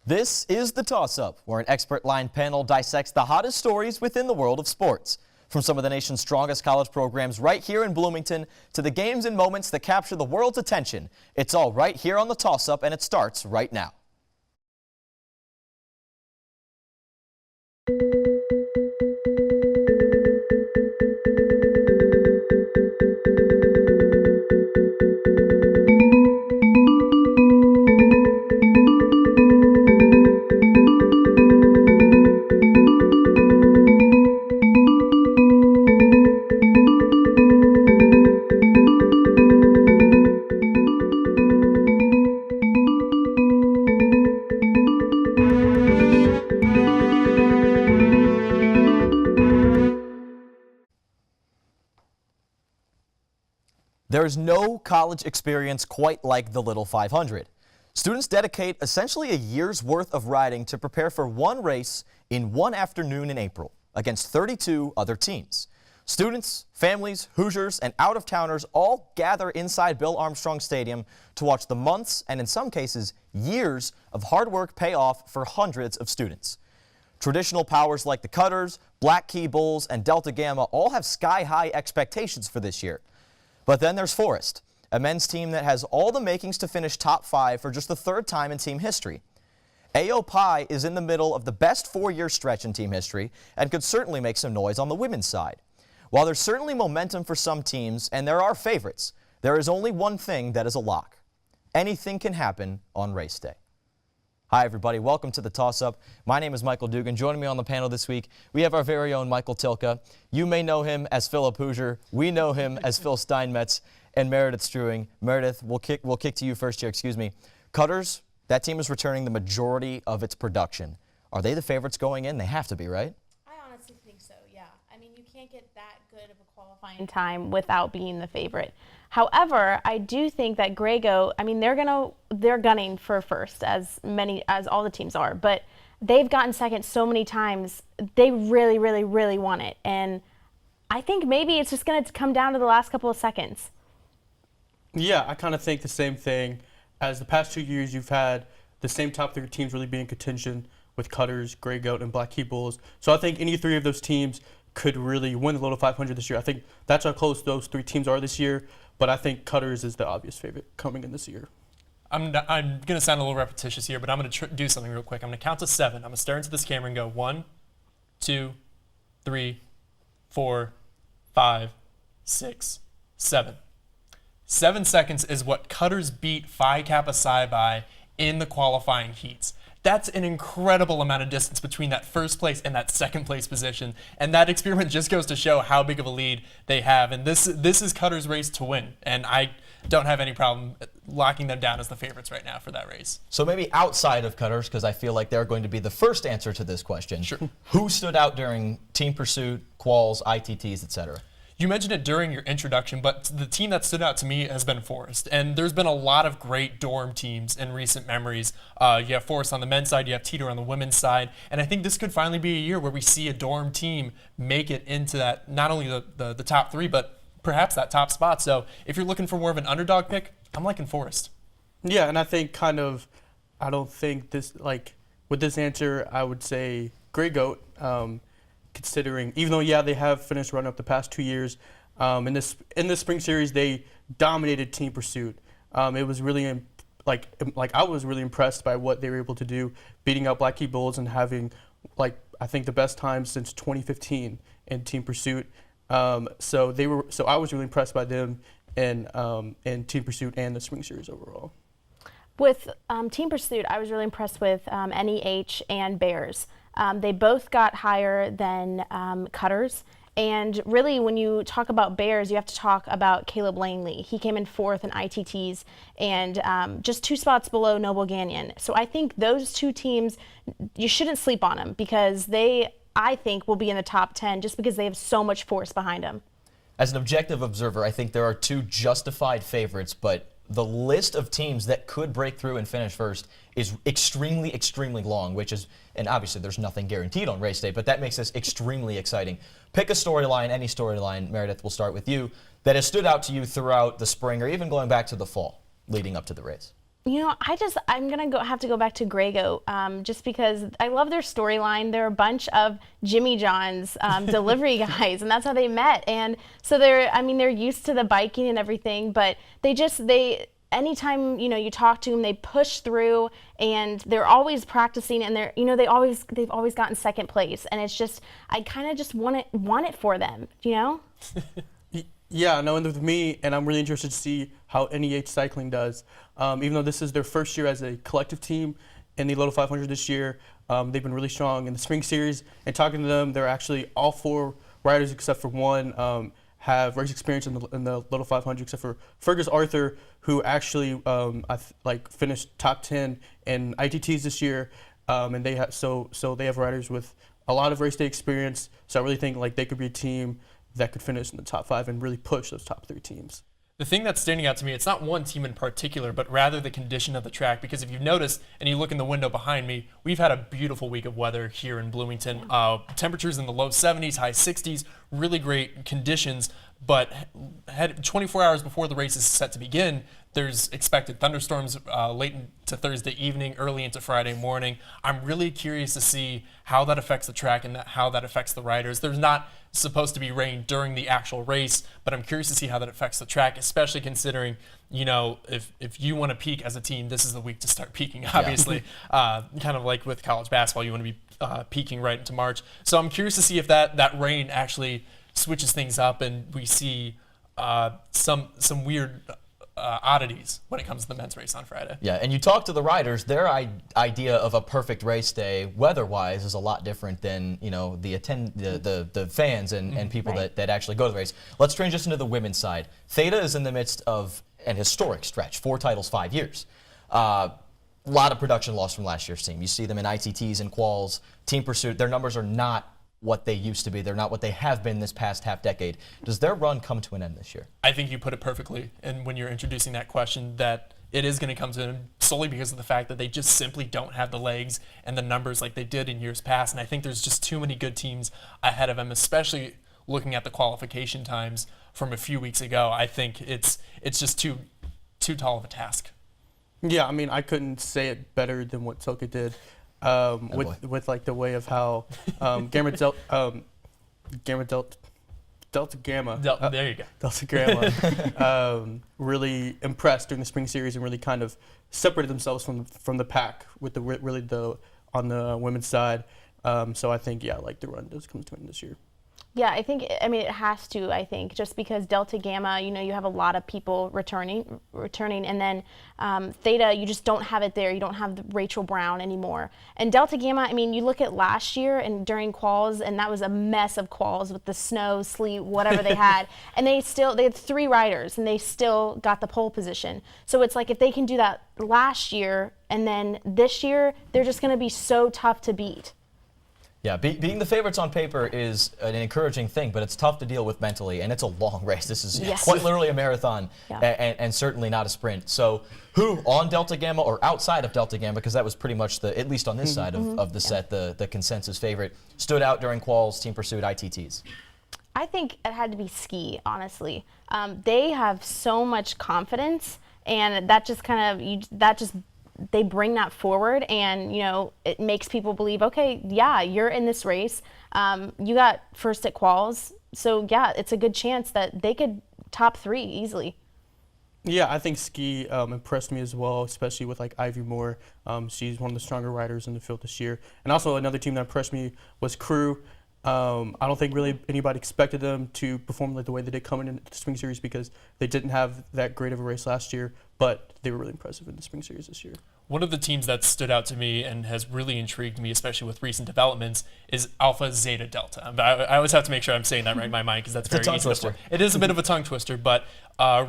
This is The Toss-Up, where an expert-line panel dissects the hottest stories within the world of sports. From some of the nation's strongest college programs right here in Bloomington to the games and moments that capture the world's attention, it's all right here on The Toss-Up, and it starts right now. There is no college experience quite like the Little 500. Students dedicate essentially a year's worth of riding to prepare for one race in one afternoon in April against 32 other teams. Students, families, Hoosiers, and out-of-towners all gather inside Bill Armstrong Stadium to watch the months and in some cases years of hard work pay off for hundreds of students. Traditional powers like the Cutters, Black Key Bulls, and Delta Gamma all have sky-high expectations for this year. But then there's Forest, a men's team that has all the makings to finish top 5 for just the third time in team history. A.O. Pi is in the middle of the best 4-year stretch in team history and could certainly make some noise on the women's side. While there's certainly momentum for some teams and there are favorites, there is only one thing that is a lock. Anything can happen on race day. Hi everybody, welcome to The Toss-Up. My name is Michael Dugan. Joining me on the panel this week, we have our very own Michael Tilka. You may know him as Philip Hoosier. We know him as Phil Steinmetz and Meredith Struing. Meredith, we'll kick to you first here, excuse me. Cutters, that team is returning the majority of its production. Are they the favorites going in? They have to be, right? I honestly think so, yeah. I mean, you can't get that good of a qualifying time without being the favorite. However, I do think that Grey Goat, I mean, they're gunning for first, as all the teams are, but they've gotten second so many times. They really, really, really want it. And I think maybe it's just going to come down to the last couple of seconds. Yeah, I kind of think the same thing. As the past 2 years, you've had the same top 3 teams really be in contention with Cutters, Grey Goat, and Black Key Bulls. So I think any 3 of those teams could really win the Little 500 this year. I think that's how close those 3 teams are this year. But I think Cutters is the obvious favorite coming in this year. I'm going to sound a little repetitious here, but I'm going to do something real quick. I'm going to count to 7. I'm going to stare into this camera and go 1, 2, 3, 4, 5, 6, 7. 7 seconds is what Cutters beat Phi Kappa Psi by in the qualifying heats. That's an incredible amount of distance between that first place and that second place position. And that experiment just goes to show how big of a lead they have. And this is Cutter's race to win. And I don't have any problem locking them down as the favorites right now for that race. So maybe outside of Cutters, because I feel like they're going to be the first answer to this question. Sure. Who stood out during team pursuit, quals, ITTs, etc.? You mentioned it during your introduction, but the team that stood out to me has been Forest. And there's been a lot of great dorm teams in recent memories. You have Forest on the men's side, you have Teeter on the women's side. And I think this could finally be a year where we see a dorm team make it into that, not only the top 3, but perhaps that top spot. So if you're looking for more of an underdog pick, I'm liking Forest. Yeah, and I think I don't think this, with this answer, I would say Grey Goat. Considering, even though, yeah, they have finished running up the past 2 years, in this spring series, they dominated team pursuit. It was really, I was really impressed by what they were able to do, beating out Black Key Bulls and having, I think the best time since 2015 in team pursuit. So I was really impressed by them in team pursuit and the spring series overall. With team pursuit, I was really impressed with NEH and Bears. They both got higher than Cutters. And really, when you talk about Bears, you have to talk about Caleb Langley. He came in 4th in ITTs and just 2 spots below Noble Gagnon. So I think those 2 teams, you shouldn't sleep on them because I think, will be in the top 10 just because they have so much force behind them. As an objective observer, I think there are 2 justified favorites, but the list of teams that could break through and finish first is extremely, extremely long, and obviously there's nothing guaranteed on race day, but that makes this extremely exciting. Pick a storyline, any storyline, Meredith, we'll start with you, that has stood out to you throughout the spring or even going back to the fall leading up to the race. I'm gonna have to go back to Grey Goat, just because I love their storyline. They're a bunch of Jimmy John's delivery guys, and that's how they met. And so they're used to the biking and everything, but anytime you talk to them, they push through, and they're always practicing, and they've always gotten second place, and it's just I kind of just want it for them. Yeah, no, and with me, and I'm really interested to see how NEH Cycling does. Even though this is their first year as a collective team in the Little 500 this year, they've been really strong in the spring series. And talking to them, they're actually all 4 riders except for one have race experience in the Little 500, except for Fergus Arthur, who actually finished top 10 in ITTs this year. And they have so they have riders with a lot of race day experience. So I really think they could be a team that could finish in the top 5 and really push those top 3 teams. The thing that's standing out to me, it's not one team in particular, but rather the condition of the track. Because if you've noticed, and you look in the window behind me, we've had a beautiful week of weather here in Bloomington. Temperatures in the low 70s, high 60s, really great conditions. But 24 hours before the race is set to begin, there's expected thunderstorms late into Thursday evening, early into Friday morning. I'm really curious to see how that affects the track and how that affects the riders. There's not supposed to be rain during the actual race, but I'm curious to see how that affects the track, especially considering, if you want to peak as a team, this is the week to start peaking, obviously. Kind of like with college basketball, you want to be peaking right into March. So I'm curious to see if that rain actually switches things up and we see some weird oddities when it comes to the men's race on Friday. Yeah, and you talk to the riders, their idea of a perfect race day weather-wise is a lot different than the fans and people that actually go to the race. Let's transition to the women's side. Theta is in the midst of an historic stretch, 4 titles, 5 years. A lot of production loss from last year's team. You see them in ITTs and quals, team pursuit. Their numbers are not what they used to be. They're not what they have been this past half decade. Does their run come to an end this year? I think you put it perfectly. And when you're introducing that question, that it is going to come to an end solely because of the fact that they just simply don't have the legs and the numbers like they did in years past. And I think there's just too many good teams ahead of them, especially looking at the qualification times from a few weeks ago. I think it's just too tall of a task. Yeah, I mean, I couldn't say it better than what Silke did. With the way of how Delta Gamma there you go. Delta Gamma really impressed during the spring series and really kind of separated themselves from the pack with on the women's side. So I think the run does come to an end this year. Yeah, it has to, I think, just because Delta Gamma, you have a lot of people returning, and then Theta, you just don't have it there. You don't have the Rachel Brown anymore. And Delta Gamma, you look at last year and during quals, and that was a mess of quals with the snow, sleet, whatever they had. And they had 3 riders, and they still got the pole position. So it's like if they can do that last year, and then this year, they're just going to be so tough to beat. Yeah, being the favorites on paper is an encouraging thing, but it's tough to deal with mentally, and it's a long race. This is quite literally a marathon, and certainly not a sprint. So who on Delta Gamma or outside of Delta Gamma, because that was pretty much at least on this side of the set, the consensus favorite, stood out during quals, team pursuit, ITTs? I think it had to be Ski, honestly. They have so much confidence, and that just they bring that forward, and it makes people believe, okay, you're in this race. You got first at quals, so it's a good chance that they could top 3 easily. Yeah, I think Ski impressed me as well, especially with Ivy Moore. She's one of the stronger riders in the field this year. And also another team that impressed me was Crew. I don't think really anybody expected them to perform the way they did coming into the spring series because they didn't have that great of a race last year, but they were really impressive in the spring series this year. One of the teams that stood out to me and has really intrigued me, especially with recent developments, is Alpha Zeta Delta. I always have to make sure I'm saying that right in my mind because that's very easy to forget. It is a bit of a tongue twister, but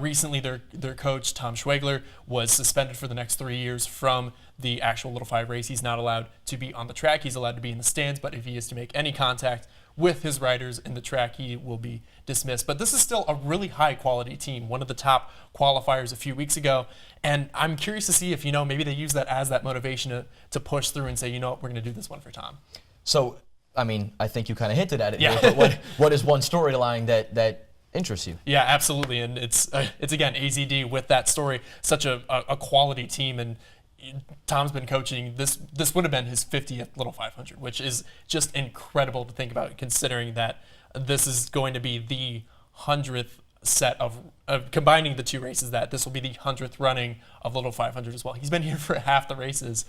recently their coach, Tom Schwegler, was suspended for the next 3 years from the actual Little 5 race. He's not allowed to be on the track. He's allowed to be in the stands, but if he is to make any contact with his riders in the track, he will be dismissed. But this is still a really high quality team, one of the top qualifiers a few weeks ago. And I'm curious to see if, maybe they use that as that motivation to push through and say, we're going to do this one for Tom. So, I think you kind of hinted at it here, but what is one storyline that interests you. Yeah, absolutely, and it's again AZD with that story, such a quality team, and Tom's been coaching. This would have been his 50th Little 500, which is just incredible to think about, considering that this is going to be the 100th set of combining the two races. That this will be the 100th running of Little 500 as well. He's been here for half the races,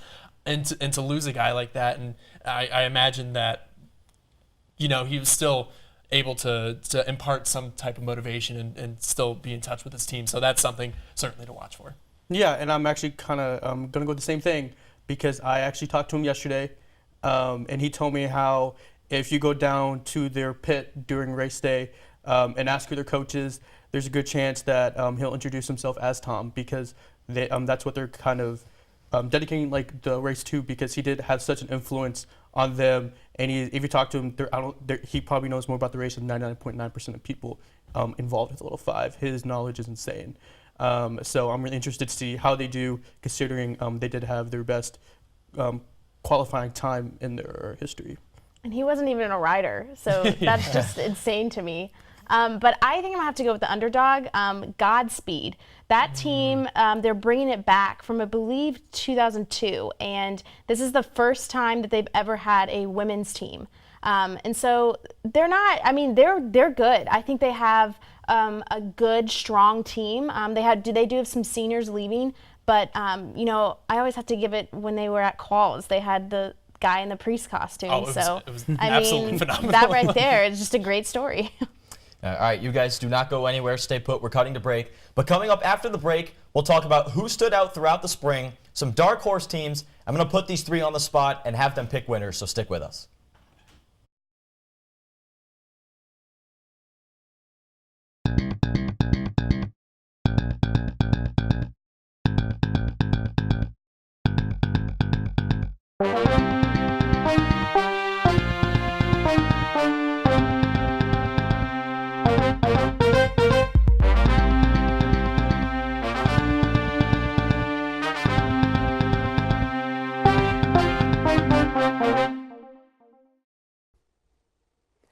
and to lose a guy like that, and I imagine that he was still able to impart some type of motivation and still be in touch with his team. So that's something certainly to watch for. Yeah, and I'm actually kind of going to go with the same thing, because I actually talked to him yesterday, and he told me how if you go down to their pit during race day and ask who their coach is, there's a good chance that he'll introduce himself as Tom, because that's what they're kind of dedicating like the race to, because he did have such an influence on them. And if you talk to him, he probably knows more about the race than 99.9% of people involved with Little 5. His knowledge is insane. So I'm really interested to see how they do, considering they did have their best qualifying time in their history. And he wasn't even a rider, so that's just insane to me. But I think I'm gonna have to go with the underdog, Godspeed. That team, they're bringing it back from, I believe, 2002, and this is the first time that they've ever had a women's team. And so they're not. I mean, they're good. I think they have a good, strong team. They do have some seniors leaving, but I always have to give it when they were at quals. They had the guy in the priest costume. It was absolutely phenomenal. That right there is just a great story. All right, you guys do not go anywhere. Stay put. We're cutting to break. But coming up after the break, we'll talk about who stood out throughout the spring, some dark horse teams. I'm going to put these three on the spot and have them pick winners, so stick with us.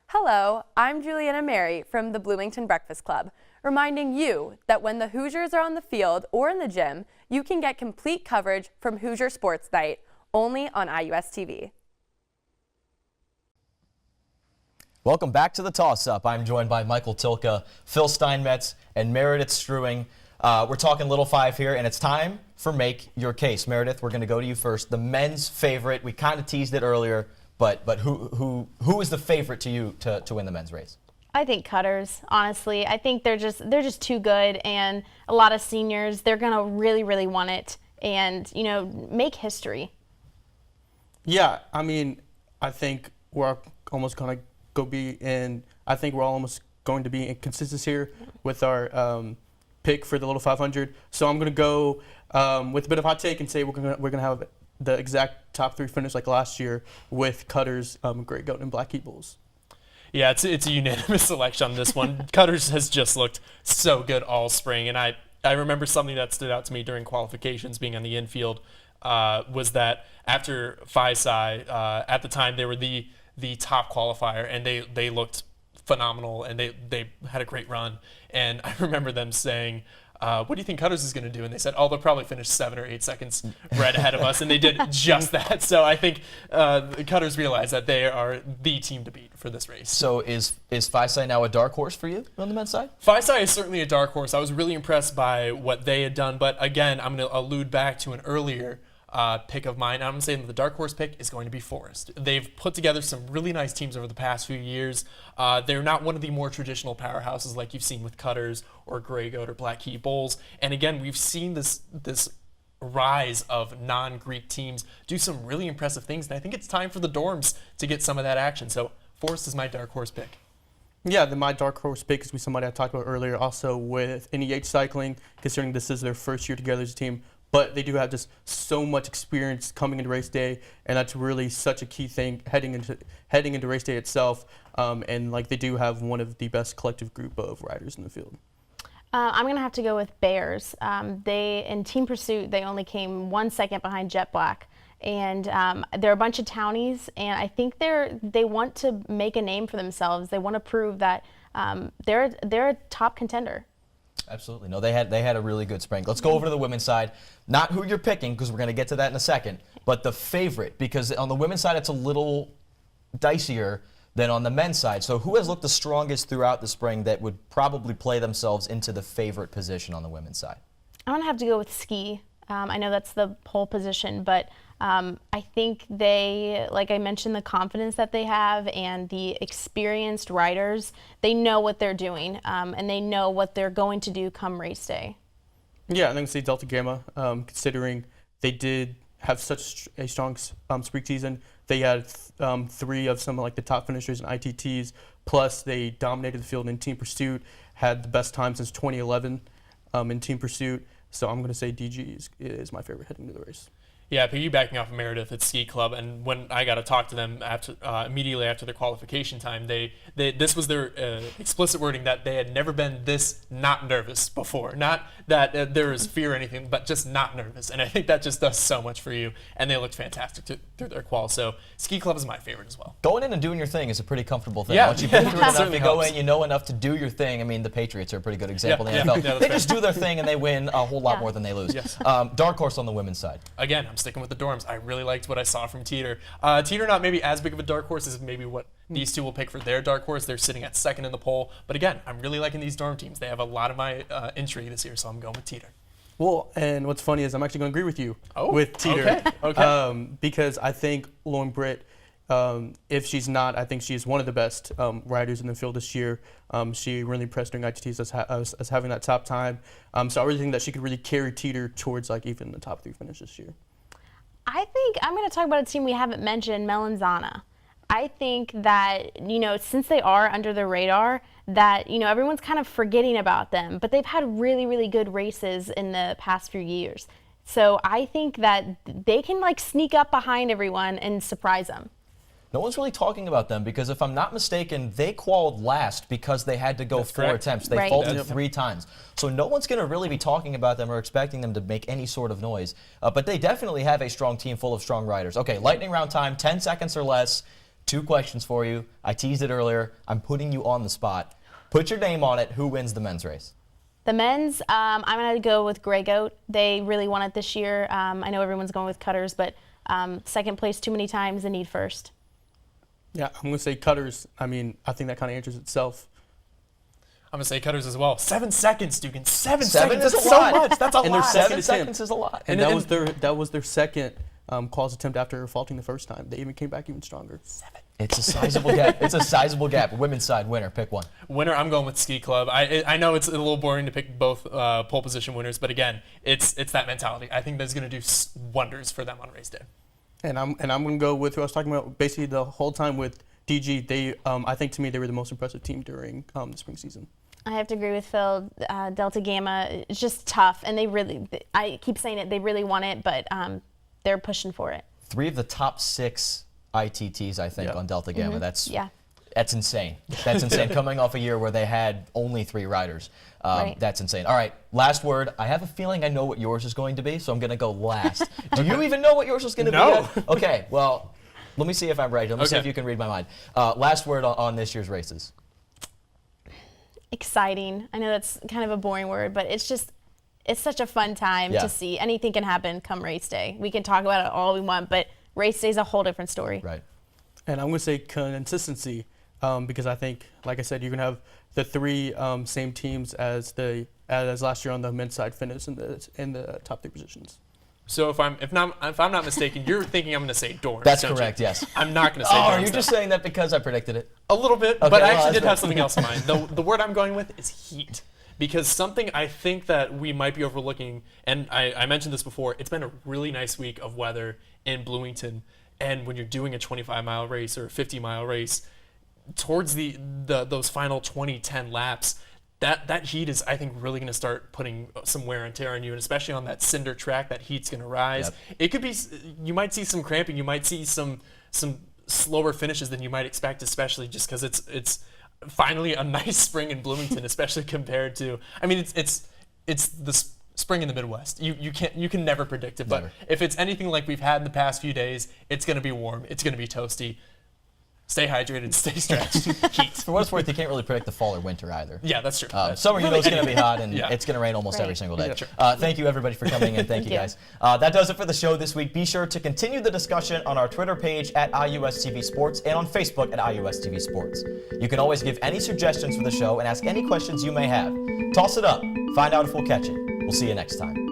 Hello, I'm Juliana Mary from the Bloomington Breakfast Club, reminding you that when the Hoosiers are on the field or in the gym, you can get complete coverage from Hoosier Sports Night, only on IUS TV. Welcome back to the Toss-Up. I'm joined by Michael Tilka, Phil Steinmetz, and Meredith Struing. We're talking Little 5 here, and it's time for Make Your Case. Meredith, we're going to go to you first. The men's favorite, we kind of teased it earlier, but who is the favorite to you to win the men's race? I think Cutters, honestly. I think they're just too good, and a lot of seniors, they're going to really, really want it and, make history. Yeah, I mean, I think we're almost going to I think we're almost going to be in consistency here with our pick for the Little 500. So I'm going to go with a bit of hot take and say we're going to have the exact top three finish like last year with Cutters, Grey Goat, and Black Heat Bulls. Yeah, it's a unanimous selection on this one. Cutters has just looked so good all spring, and I remember something that stood out to me during qualifications, being on the infield, was that after Phi Psi, at the time they were the top qualifier, and they looked phenomenal, and they had a great run. And I remember them saying, what do you think Cutters is going to do? And they said, they'll probably finish 7 or 8 seconds right ahead of us. And they did just that. So I think the Cutters realize that they are the team to beat for this race. So is Phi Psi now a dark horse for you on the men's side? Phi Psi is certainly a dark horse. I was really impressed by what they had done. But again, I'm going to allude back to an earlier pick of mine. I'm going to say that the dark horse pick is going to be Forest. They've put together some really nice teams over the past few years. They're not one of the more traditional powerhouses like you've seen with Cutters or Grey Goat or Black Heat Bulls. And again, we've seen this rise of non-Greek teams do some really impressive things. And I think it's time for the dorms to get some of that action. So Forest is my dark horse pick. Yeah, my dark horse pick is somebody I talked about earlier, also with NEH Cycling, considering this is their first year together as a team. But they do have just so much experience coming into race day, and that's really such a key thing heading into race day itself. And they do have one of the best collective group of riders in the field. I'm going to have to go with Bears. In Team Pursuit, they only came 1 second behind Jet Black. And they're a bunch of townies, and I think they want to make a name for themselves. They want to prove that they're a top contender. Absolutely. No, they had a really good spring. Let's go over to the women's side. Not who you're picking, because we're going to get to that in a second, but the favorite, because on the women's side it's a little dicier than on the men's side. So who has looked the strongest throughout the spring that would probably play themselves into the favorite position on the women's side? I'm going to have to go with ski. I know that's the pole position, but I think they, like I mentioned, the confidence that they have and the experienced riders, they know what they're doing, and they know what they're going to do come race day. Yeah, I'm going to say Delta Gamma, considering they did have such a strong spring season. They had 3 of some of like the top finishers in ITTs, plus they dominated the field in team pursuit, had the best time since 2011 in team pursuit. So I'm going to say DG is my favorite heading to the race. Yeah, piggybacking off of Meredith at Ski Club, and when I got to talk to them after immediately after their qualification time, this was their explicit wording that they had never been this not nervous before. Not that there is fear or anything, but just not nervous. And I think that just does so much for you. And they looked fantastic through their qual. So Ski Club is my favorite as well. Going in and doing your thing is a pretty comfortable thing. Yeah. Once you've been through it enough, Certainly you go helps. in, you know enough to do your thing. I mean, the Patriots are a pretty good example in the Yeah, NFL. yeah, that's They fair. just do their thing and they win a whole lot Yeah. more than they lose. Yes. Dark horse on the women's side. Again, I'm sticking with the dorms. I really liked what I saw from Teeter. Teeter not maybe as big of a dark horse as maybe what these two will pick for their dark horse. They're sitting at second in the poll. But again, I'm really liking these dorm teams. They have a lot of my intrigue this year, so I'm going with Teeter. Well, and what's funny is I'm actually going to agree with you Oh, with Teeter. okay. Because I think Lauren Britt, if she's not, I think she's one of the best riders in the field this year. She really impressed during ITTs as having that top time. So I really think that she could really carry Teeter towards like even the top 3 finish this year. I think I'm going to talk about a team we haven't mentioned, Melanzana. I think that, since they are under the radar, that, everyone's kind of forgetting about them, but they've had really, really good races in the past few years. So I think that they can sneak up behind everyone and surprise them. No one's really talking about them because if I'm not mistaken, they qualified last because they had to go That's 4 correct. attempts. They Right. faulted Yep. 3 times. So no one's going to really be talking about them or expecting them to make any sort of noise. But they definitely have a strong team full of strong riders. Okay, lightning round time, 10 seconds or less. 2 questions for you. I teased it earlier. I'm putting you on the spot. Put your name on it. Who wins the men's race? The men's, I'm going to go with Grey Goat. They really won it this year. I know everyone's going with Cutters, but second place too many times and need first. Yeah, I'm going to say Cutters. I mean, I think that kind of answers itself. I'm going to say Cutters as well. 7 seconds, Dugan. 7 7 seconds. is That's a so lot. much. That's a And there's lot. 7 7 attempts. seconds is a lot. And, And- that was their second qual's attempt after faulting the first time. They even came back even stronger. It's a sizable gap. It's a sizable gap. Women's side winner. Pick one. Winner, I'm going with Ski Club. I know it's a little boring to pick both pole position winners, but again, it's that mentality. I think that's going to do wonders for them on race day. And I'm going to go with who I was talking about basically the whole time with DG. They I think to me they were the most impressive team during the spring season. I have to agree with Phil. Delta Gamma, it's just tough, and I keep saying it, they really want it, but they're pushing for it. 3 of the top 6 ITTs, I think, Yeah. on Delta Gamma. Yeah. That's insane. That's insane. Coming off a year where they had only 3 riders. Right. That's insane. All right, last word. I have a feeling I know what yours is going to be, so I'm going to go last. Do you even know what yours is going to No. be yet? Okay, well, let me see if I'm right. Let me see Okay. if you can read my mind. Last word on this year's races. Exciting. I know that's kind of a boring word, but it's such a fun time Yeah. to see. Anything can happen come race day. We can talk about it all we want, but race day is a whole different story. Right. And I'm going to say consistency because I think, like I said, you're going to have the 3 same teams as last year on the men's side finish in the top 3 positions. So if I'm not mistaken, you're thinking I'm going to say Dorn. That's don't you? correct, yes. I'm not going to say Oh, Dorn. are you just saying that because I predicted it? A little bit, Okay, but I well, actually that's did have fine. something else in mind. The word I'm going with is heat. Because something I think that we might be overlooking, and I mentioned this before, it's been a really nice week of weather in Bloomington. And when you're doing a 25-mile race or a 50-mile race, towards those final 20-10 laps, that heat is, I think, really going to start putting some wear and tear on you, and especially on that cinder track, that heat's going to rise. Yep. It could be, you might see some cramping, you might see some slower finishes than you might expect, especially just because it's finally a nice spring in Bloomington, especially compared to, I mean, it's the spring in the Midwest. You can never predict it, but Never. if it's anything like we've had in the past few days, it's going to be warm, it's going to be toasty. Stay hydrated, stay stretched. Heat. For what it's worth, you can't really predict the fall or winter either. Yeah, that's true. Summer, you know, it's going to be hot, and Yeah. it's going to rain almost Right. every single day. Yeah, sure. Thank you, everybody, for coming in. Thank you, you. guys. That does it for the show this week. Be sure to continue the discussion on our Twitter page at IUSTV Sports and on Facebook at IUSTV Sports. You can always give any suggestions for the show and ask any questions you may have. Toss it up. Find out if we'll catch it. We'll see you next time.